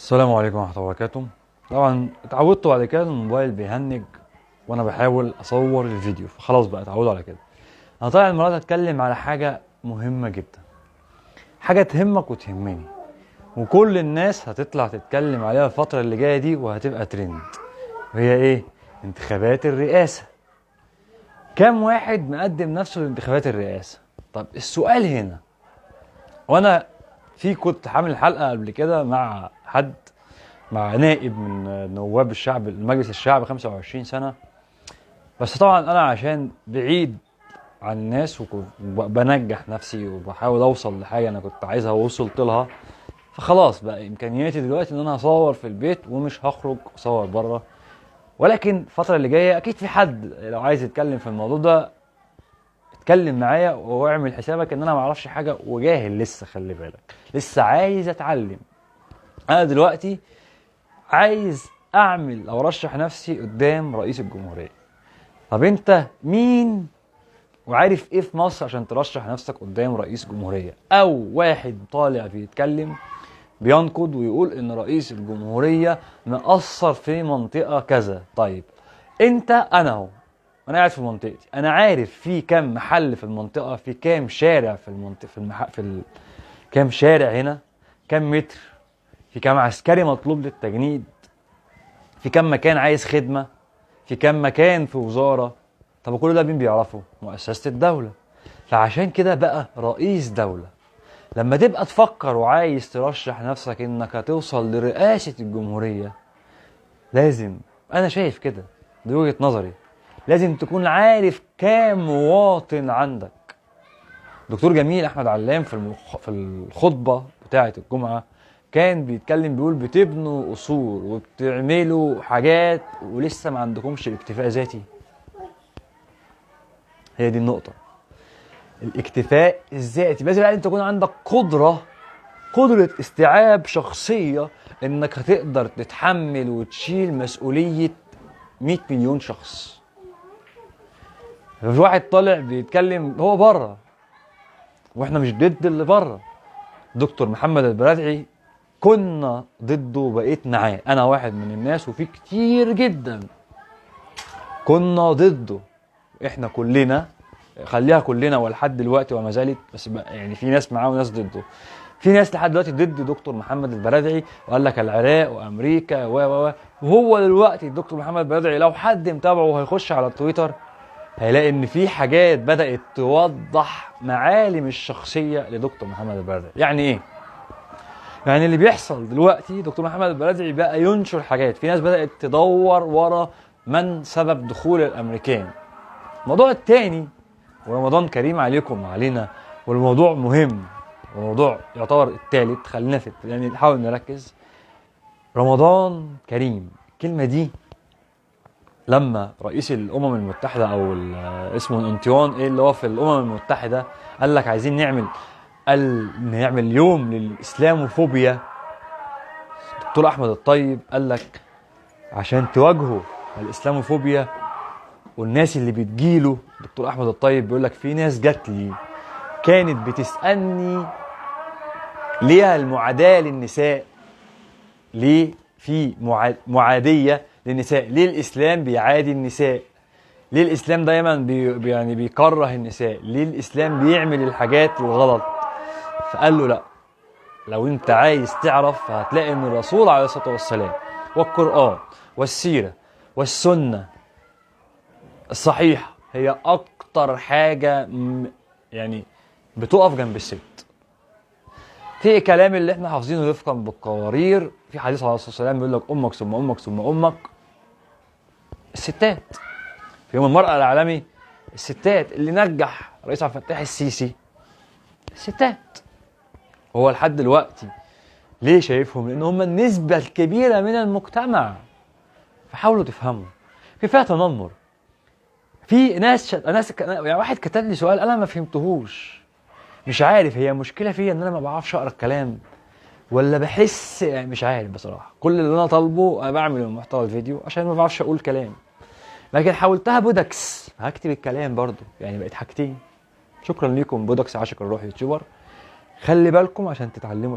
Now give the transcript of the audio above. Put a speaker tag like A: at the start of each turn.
A: السلام عليكم ورحمة الله وبركاته. طبعا اتعودت بعد كده الموبايل بيهنج وانا بحاول اصور الفيديو، فخلاص بقى اتعودوا على كده. انا طالع المرة دي اتكلم على حاجة مهمة جدا، حاجة تهمك وتهمني، وكل الناس هتطلع تتكلم عليها الفترة اللي جاية دي وهتبقى ترند. وهي ايه؟ انتخابات الرئاسة. كام واحد مقدم نفسه لانتخابات الرئاسة؟ طب السؤال هنا، وانا كنت عامل حلقة قبل كده مع حد، مع نائب من نواب الشعب المجلس الشعب 25 سنة، بس طبعا انا عشان بعيد عن الناس وبنجح نفسي وبحاول اوصل لحاجة انا كنت عايزها ووصلت لها، فخلاص بقى امكانياتي دلوقتي ان انا هصور في البيت ومش هخرج اصور بره. ولكن الفترة اللي جاية اكيد في حد لو عايز يتكلم في الموضوع ده اتكلم معايا، واعمل حسابك ان انا معرفش حاجة وجاهل لسه، خلي بالك لسه عايز اتعلم. انا دلوقتي عايز اعمل او ارشح نفسي قدام رئيس الجمهورية. طب انت مين وعارف ايه في مصر عشان ترشح نفسك قدام رئيس جمهورية؟ او واحد طالع بيتكلم بينقد ويقول ان رئيس الجمهورية مقصر في منطقة كذا. طيب انا اهو، انا قاعد في منطقتي، انا عارف في كام محل في المنطقة، في كام شارع في المنطقة، كام شارع هنا، كام متر، في كام عسكري مطلوب للتجنيد، في كام مكان عايز خدمة، في كام مكان في وزارة. طب كل ده مين بيعرفه؟ مؤسسة الدولة. فعشان كده بقى رئيس دولة لما تبقى تفكر وعايز ترشح نفسك انك هتوصل لرئاسة الجمهورية، لازم، انا شايف كده، دي وجهة نظري، لازم تكون عارف كام مواطن عندك. دكتور جميل احمد علام في الخطبة بتاعة الجمعة كان بيتكلم بيقول بتبنوا قصور وبتعملوا حاجات ولسه ما عندكمش الاكتفاء ذاتي. هي دي النقطة، الاكتفاء الذاتي. لازم انت تكون عندك قدرة استيعاب شخصية انك هتقدر تتحمل وتشيل مسؤولية 100 مليون شخص. في واحد طالع بيتكلم هو بره، واحنا مش ضد اللي بره. دكتور محمد البرادعي كنا ضده وبقيت معاه، انا واحد من الناس وفي كتير جدا كنا ضده. احنا كلنا، خليها كلنا ولحد دلوقتي وما زالت، بس يعني في ناس معاه وناس ضده. في ناس لحد دلوقتي ضد دكتور محمد البرادعي وقال لك العراق وامريكا وهو دلوقتي الدكتور محمد البرادعي لو حد متابعه وهيخش على التويتر هيلاقي ان في حاجات بدأت توضح معالم الشخصية لدكتور محمد البرادعي. يعني ايه؟ يعني اللي بيحصل دلوقتي دكتور محمد البرادعي بقى ينشر حاجات، في ناس بدأت تدور ورا من سبب دخول الامريكان. الموضوع التاني، ورمضان كريم عليكم وعلينا، والموضوع مهم، والموضوع يعتبر التالت، خلينا يعني نحاول نركز. رمضان كريم، الكلمة دي لما رئيس الامم المتحدة او اسمه انطيون ايه اللي هو في الامم المتحدة قال لك عايزين نعمل يوم للاسلاموفوبيا، دكتور احمد الطيب قال لك عشان تواجهوا الاسلاموفوبيا والناس اللي بتجيله، دكتور احمد الطيب بيقول لك في ناس جات لي كانت بتسالني ليه المعاداه للنساء، ليه في معاديه للنساء، ليه الاسلام بيعادي النساء، ليه الاسلام دايما يعني بيكره النساء، ليه الاسلام بيعمل الحاجات الغلط. فقال له لا، لو انت عايز تعرف هتلاقي ان الرسول عليه الصلاه والسلام والقران والسيره والسنه الصحيحة هي أكتر حاجة يعني بتقف جنب الست. في كلام اللي احنا حافظينه رفقا بالقوارير، في حديث عليه الصلاة والسلام بيقول لك أمك ثم أمك ثم أمك الستات. في يوم المرأة العالمي الستات، اللي نجح رئيس عبد الفتاح السيسي الستات. هو لحد دلوقتي ليه شايفهم؟ لأن هم النسبة الكبيرة من المجتمع. فحاولوا تفهموا، كفاية تنمر. في ناس يعني واحد كتب لي سؤال انا ما فهمتهوش، مش عارف هي مشكله فيا ان انا ما بعرفش اقرا الكلام ولا بحس، يعني مش عارف بصراحه. كل اللي انا طالبه انا بعمل محتوى الفيديو عشان ما بعرفش اقول كلام، لكن حاولتها بودكس هكتب الكلام برضو، يعني بقيت حاجتين. شكرا ليكم بودكس عاشق الروح يوتيوبر. خلي بالكم عشان تتعلموا